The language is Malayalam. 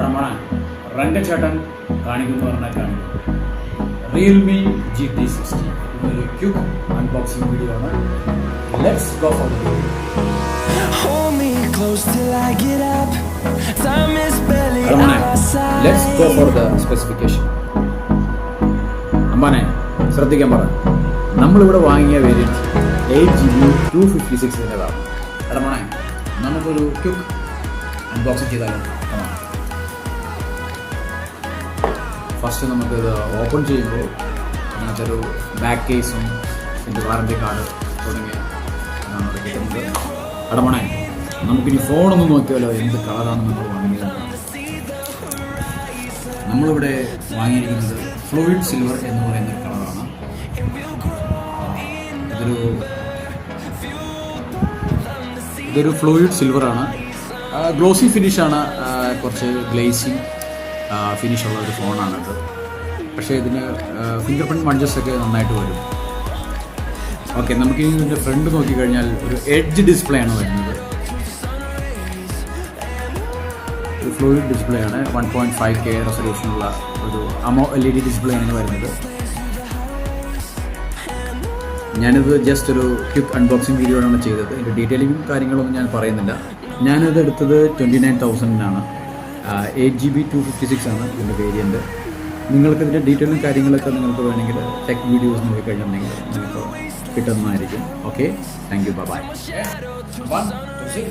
നമ്മുടെ രംഗച്ചേട്ടൻ കാണിക്കുന്നു പറഞ്ഞാൽ കാണിക്കും റിയൽമി GT60 ഇതൊരു ക്യൂക്ക് അൺബോക്സിംഗ് വീഡിയോ ആണ്. Let's go for the video. Let's go for the specification. അമ്പാനെ ശ്രദ്ധിക്കാൻ പറ, നമ്മളിവിടെ വാങ്ങിയ വേരിയൻറ്റ് 8GB 256-ൻ്റെതാണ്. എടമോനെ നമുക്കൊരു ക്യൂക്ക് അൺബോക്സിംഗ് ചെയ്താലോ? ഫസ്റ്റ് നമുക്കിത് ഓപ്പൺ ചെയ്യുമ്പോൾ അതിനകത്തൊരു ബാക്ക് കേസും ഇതിൻ്റെ വാറണ്ടി കാർഡ് തുടങ്ങിയ ഇതാണ് ഇവിടെ കിട്ടുന്നത്. എടമോനെ നമുക്കിനി ഫോണൊന്ന് നോക്കിയാലോ എന്ത് കളറാണ് നമ്മൾ വാങ്ങിയത്. നമ്മളിവിടെ വാങ്ങിയിരിക്കുന്നത് ഫ്ലൂയിഡ് സിൽവർ എന്ന് പറയുന്ന ഒരു കളറാണ്. ഇതൊരു ഫ്ലൂയിഡ് സിൽവറാണ്. ഗ്ലോസി ഫിനിഷാണ്, കുറച്ച് ഗ്ലേസിങ് ഫിനിഷുള്ള ഒരു ഫോണാണിത്. പക്ഷേ ഇതിന് ഫിംഗർ പ്രിൻറ്റ് മഡ്ജസ് ഒക്കെ നന്നായിട്ട് വരും. ഓക്കെ, നമുക്ക് ഇതിൻ്റെ ഫ്രണ്ട് നോക്കിക്കഴിഞ്ഞാൽ ഒരു എഡ്ജ് ഡിസ്പ്ലേ ആണ് വരുന്നത്. ഒരു ഫ്ലൂയിഡ് ഡിസ്പ്ലേ ആണ്. 1.5K റെസൊല്യൂഷനുള്ള ഒരു LED ഡിസ്പ്ലേ ആണ് വരുന്നത്. ഞാനിത് ജസ്റ്റ് ഒരു ക്വിക്ക് അൺബോക്സിങ് വീഡിയോ ആണ് ചെയ്തത്. ഇതിൻ്റെ ഡീറ്റെയിലിങ്ങും കാര്യങ്ങളൊന്നും ഞാൻ പറയുന്നില്ല. ഞാനിത് എടുത്തത് 29,000-നാണ്. 8GB 256 ആണ് ഇതിൻ്റെ വേരിയൻറ്റ്. നിങ്ങൾക്ക് ഇതിൻ്റെ ഡീറ്റെയിലും കാര്യങ്ങളൊക്കെ നിങ്ങൾക്ക് വേണമെങ്കിൽ ടെക് വീഡിയോസ് നോക്കിക്കഴിഞ്ഞിട്ടുണ്ടെങ്കിൽ നിങ്ങൾക്ക് കിട്ടുന്നതായിരിക്കും. Okay, thank you, by. 1 2 3